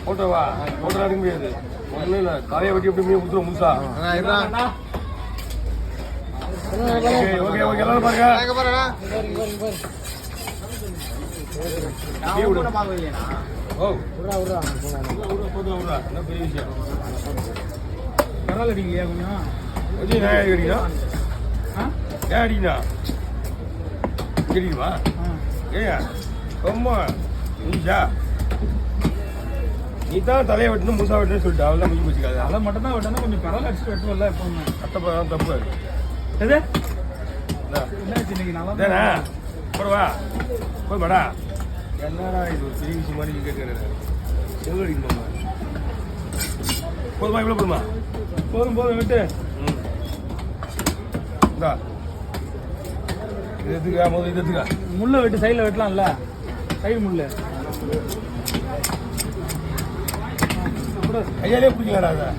போட்டோவா photo எடுக்க முடியாது ஒன்றும் இல்லை தலையை வெட்டி எப்படி மீன் கொடுத்துருவோம் முழுசா ஓகே ஓகே எல்லாரும் பாருங்க ஓ என்ன பெரிய விஷயம் பரவாயில்ல அடிக்கலையா கொஞ்சம் கொஞ்சம் நான் அடிக்கிறீங்களா ஏன் அடிக்கணா அடிக்கணுமா ஏயா ரொம்ப முடிஞ்சா நீ தான் தலையை வெட்டணும் முழுசா வெட்டணும்னு சொல்லிட்டு அவள் தான் முடிஞ்சு வச்சுக்காது அதை மட்டும் தான் வெட்டணும் கொஞ்சம் பரவாயில்ல அடிச்சுட்டு வெட்டுவல எப்பவுமே கட்டப்பதான் தப்பு எது என்னாச்சு இன்னைக்கு நல்லா தானே போடுவா போய் மேடா என்னடா இது ஒரு பெரிய விஷயம் மாதிரி கேட்குறேன் செவ்வளோ அடிக்கணுமா போதுமா இவ்வளோ போதுமா போதும் போதும் விட்டு இந்தா இது எடுத்துக்கா முதல்ல இது எடுத்துக்கா முள்ளை வெட்டு சைடில் வெட்டலாம்ல சைடு முள்ளு கையாலே பிடிக்கலாடா அதை